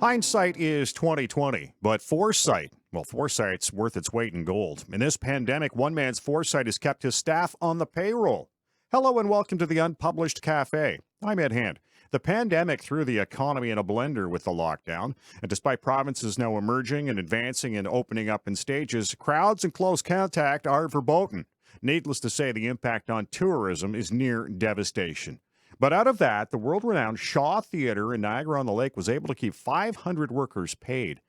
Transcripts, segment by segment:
Hindsight is 2020, but foresight, well, foresight's worth its weight in gold. In this pandemic, one man's foresight has kept his staff on the payroll. Hello and welcome to the Unpublished Cafe. I'm Ed Hand. The pandemic threw the economy in a blender with the lockdown, and despite provinces now emerging and advancing and opening up in stages, crowds and close contact are verboten. Needless to say, the impact on tourism is near devastation. But out of that, the world-renowned Shaw Theatre in Niagara-on-the-Lake was able to keep 500 workers paid,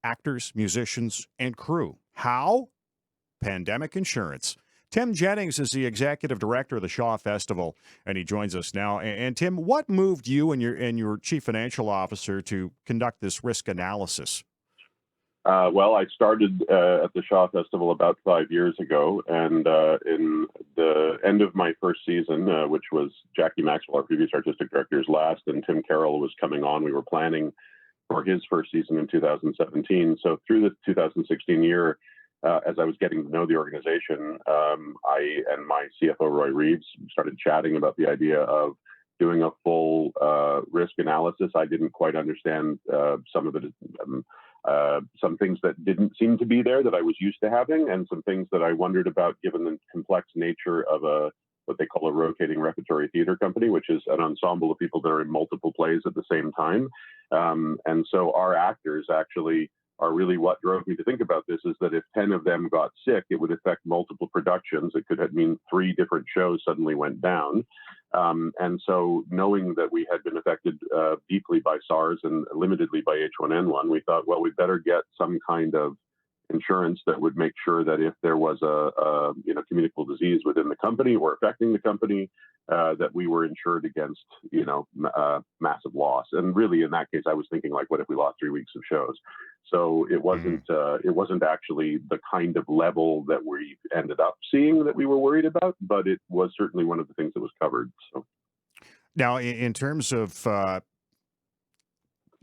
actors, musicians, and crew. How? Pandemic insurance. Tim Jennings is the executive director of the Shaw Festival, and he joins us now. And Tim, what moved you and your chief financial officer to conduct this risk analysis? Well, I started at the Shaw Festival about 5 years ago, and in the end of my first season, which was Jackie Maxwell, our previous artistic director's last, and Tim Carroll was coming on, we were planning for his first season in 2017. So through the 2016 year, as I was getting to know the organization, I and my CFO, Roy Reeves, started chatting about the idea of doing a full risk analysis. I didn't quite understand some of the some things that didn't seem to be there that I was used to having, and some things that I wondered about given the complex nature of what they call a rotating repertory theater company, which is an ensemble of people that are in multiple plays at the same time. And so our actors actually are really what drove me to think about this, is that if 10 of them got sick, it would affect multiple productions. It could mean 3 different shows suddenly went down. And so knowing that we had been affected deeply by SARS and limitedly by H1N1, we thought, well, we better get some kind of insurance that would make sure that if there was a communicable disease within the company or affecting the company, that we were insured against, massive loss. And really, in that case, I was thinking, like, what if we lost 3 weeks of shows? So it wasn't actually the kind of level that we ended up seeing that we were worried about, but it was certainly one of the things that was covered. So Now, in terms of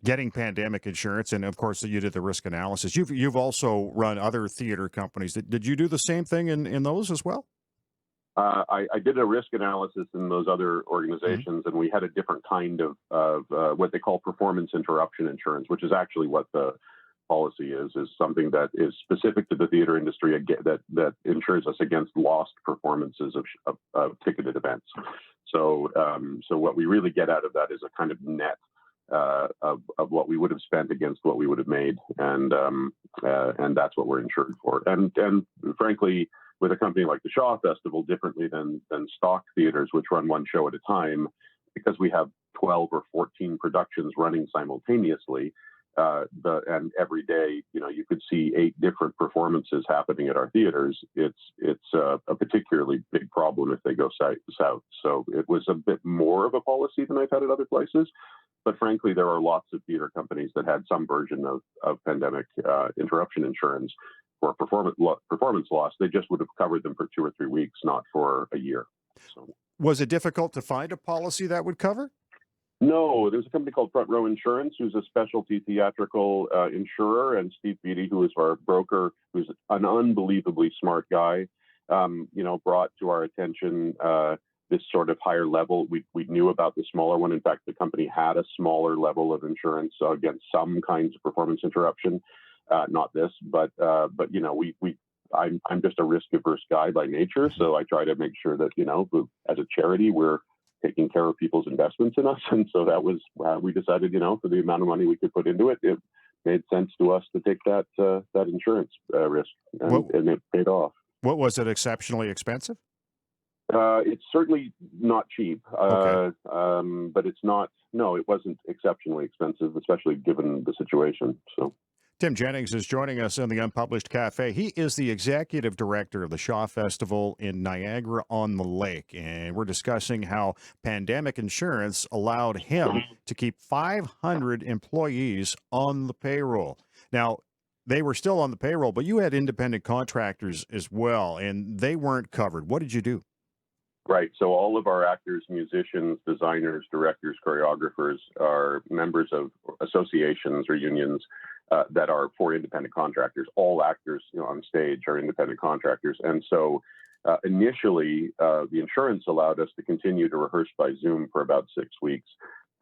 getting pandemic insurance, and of course you did the risk analysis, you've also run other theater companies. Did you do the same thing in those as well? I did a risk analysis in those other organizations, and we had a different kind of what they call performance interruption insurance, which is actually what the policy is something that is specific to the theater industry that insures us against lost performances of ticketed events. So what we really get out of that is a kind of net of what we would have spent against what we would have made, and that's what we're insured for. And frankly, with a company like the Shaw Festival, differently than stock theaters, which run one show at a time, because we have 12 or 14 productions running simultaneously, and every day, you could see 8 different performances happening at our theaters. It's a particularly big problem if they go south. So it was a bit more of a policy than I've had at other places. But frankly, there are lots of theater companies that had some version of pandemic interruption insurance for performance loss. They just would have covered them for 2 or 3 weeks, not for a year. So, was it difficult to find a policy that would cover? No, there's a company called Front Row Insurance, who's a specialty theatrical insurer, and Steve Beatty, who is our broker, who's an unbelievably smart guy, brought to our attention this sort of higher level. We knew about the smaller one. In fact, the company had a smaller level of insurance against some kinds of performance interruption. Not this, but I'm just a risk-averse guy by nature, so I try to make sure that as a charity we're taking care of people's investments in us, and so that was we decided for the amount of money we could put into it, it made sense to us to take that insurance risk, and it paid off. What was it? Exceptionally expensive? It's certainly not cheap, Okay. But it's not. No, it wasn't exceptionally expensive, especially given the situation. So. Tim Jennings is joining us in the Unpublished Cafe. He is the executive director of the Shaw Festival in Niagara-on-the-Lake, and we're discussing how pandemic insurance allowed him to keep 500 employees on the payroll. Now, they were still on the payroll, but you had independent contractors as well, and they weren't covered. What did you do? Right. So all of our actors, musicians, designers, directors, choreographers are members of associations or unions that are for independent contractors. All actors on stage are independent contractors. And so initially, the insurance allowed us to continue to rehearse by Zoom for about 6 weeks.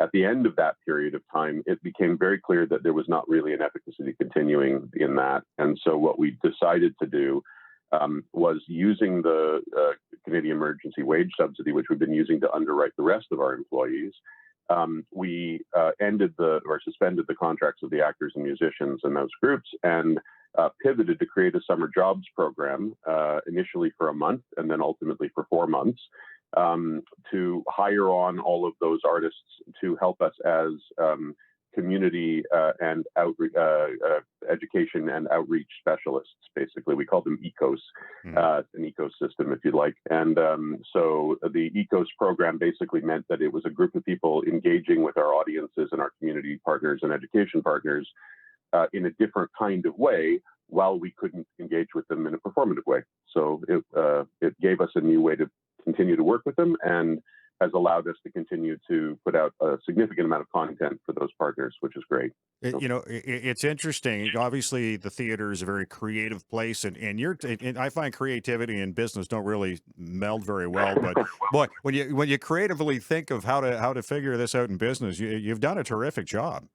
at the end of that period of time, it became very clear that there was not really an efficacy to continuing in that. And so what we decided to do was using the Canadian Emergency Wage Subsidy, which we've been using to underwrite the rest of our employees. We suspended the contracts of the actors and musicians in those groups and pivoted to create a summer jobs program, initially for a month and then ultimately for 4 months, to hire on all of those artists to help us as community and education and outreach specialists. Basically, we call them ECOS, an ecosystem, if you'd like. And so the ECOS program basically meant that it was a group of people engaging with our audiences and our community partners and education partners in a different kind of way, while we couldn't engage with them in a performative way. So it gave us a new way to continue to work with them, and has allowed us to continue to put out a significant amount of content for those partners, which is great. It's interesting. Obviously, the theater is a very creative place, and I find creativity and business don't really meld very well. But boy, when you creatively think of how to figure this out in business, you've done a terrific job.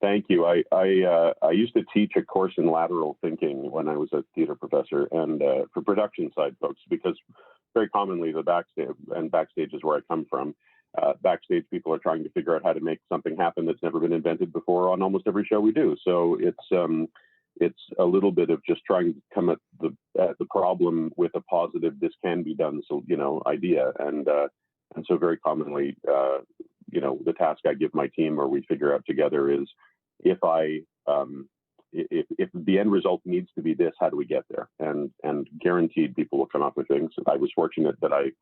Thank you. I used to teach a course in lateral thinking when I was a theater professor, and for production side folks, because very commonly the backstage is where I come from. Backstage people are trying to figure out how to make something happen that's never been invented before on almost every show we do. So it's a little bit of just trying to come at the problem with a positive, this can be done, so idea, and so very commonly the task I give my team or we figure out together is, if the end result needs to be this, how do we get there? And guaranteed people will come up with things. I was fortunate that I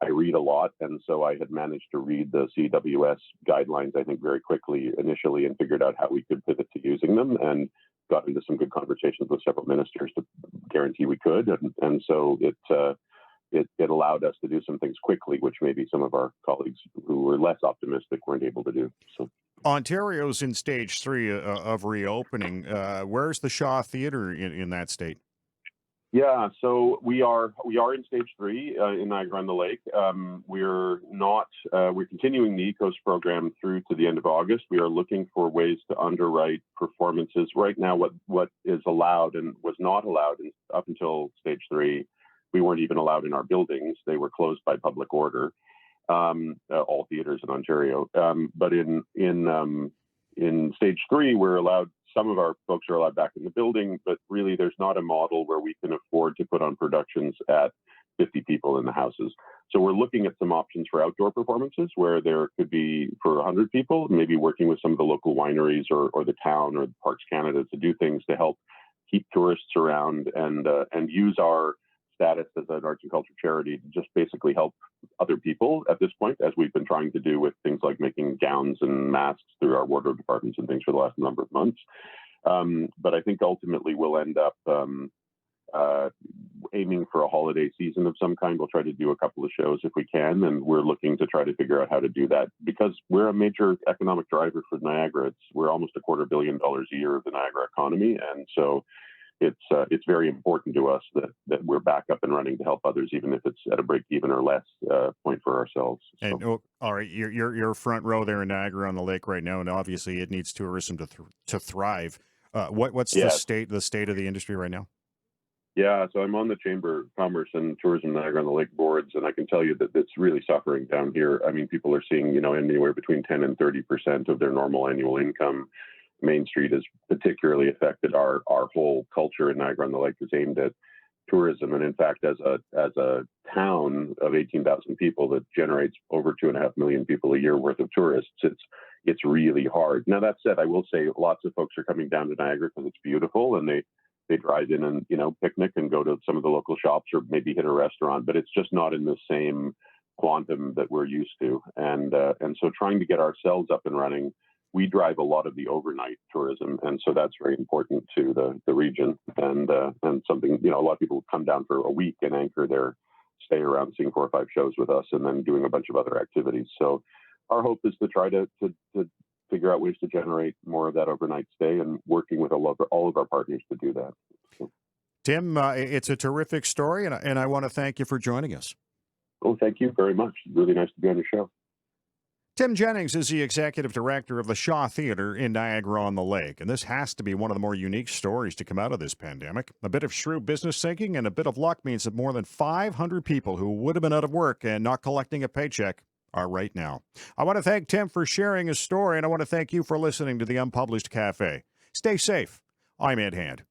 read a lot, and so I had managed to read the CWS guidelines, I think, very quickly initially, and figured out how we could pivot to using them, and got into some good conversations with several ministers to guarantee we could. And so it allowed us to do some things quickly, which maybe some of our colleagues who were less optimistic weren't able to do. So Ontario's in stage 3 of reopening. Where's the Shaw Theatre in that state? Yeah, so we are in stage 3 in Niagara on the Lake. We're continuing the ECOS program through to the end of August. We are looking for ways to underwrite performances. Right now, what is allowed and was not allowed up until stage 3, we weren't even allowed in our buildings. They were closed by public order. All theaters in Ontario. But in stage 3, we're allowed. Some of our folks are allowed back in the building, but really there's not a model where we can afford to put on productions at 50 people in the houses. So we're looking at some options for outdoor performances where there could be for 100 people, maybe working with some of the local wineries or the town or Parks Canada to do things to help keep tourists around and use our status as an arts and culture charity to just basically help other people at this point, as we've been trying to do with things like making gowns and masks through our wardrobe departments and things for the last number of months. But I think ultimately we'll end up aiming for a holiday season of some kind. We'll try to do a couple of shows if we can, and we're looking to try to figure out how to do that because we're a major economic driver for Niagara. We're almost $250 million a year of the Niagara economy, and so it's very important to us that we're back up and running to help others, even if it's at a break even or less point for ourselves. So. And all right, you're front row there in Niagara on the Lake right now, and obviously it needs tourism to thrive. What's the state of the industry right now? Yeah, so I'm on the Chamber of Commerce and Tourism Niagara on the Lake boards, and I can tell you that it's really suffering down here. I mean, people are seeing anywhere between 10 and 30% of their normal annual income. Main Street is particularly affected. Our whole culture in Niagara on the Lake is aimed at tourism, and in fact, as a town of 18,000 people that generates over 2.5 million people a year worth of tourists, it's really hard. Now that said, I will say lots of folks are coming down to Niagara because it's beautiful, and they drive in and picnic and go to some of the local shops or maybe hit a restaurant, but it's just not in the same quantum that we're used to, and so trying to get ourselves up and running. We drive a lot of the overnight tourism, and so that's very important to the region. And something a lot of people come down for a week and anchor their stay around, seeing 4 or 5 shows with us, and then doing a bunch of other activities. So our hope is to try to figure out ways to generate more of that overnight stay, and working with all of our partners to do that. So. Tim, it's a terrific story, and I want to thank you for joining us. Oh, thank you very much. Really nice to be on your show. Tim Jennings is the executive director of the Shaw Theatre in Niagara-on-the-Lake, and this has to be one of the more unique stories to come out of this pandemic. A bit of shrewd business thinking and a bit of luck means that more than 500 people who would have been out of work and not collecting a paycheck are right now. I want to thank Tim for sharing his story, and I want to thank you for listening to the Unpublished Cafe. Stay safe. I'm Ed Hand.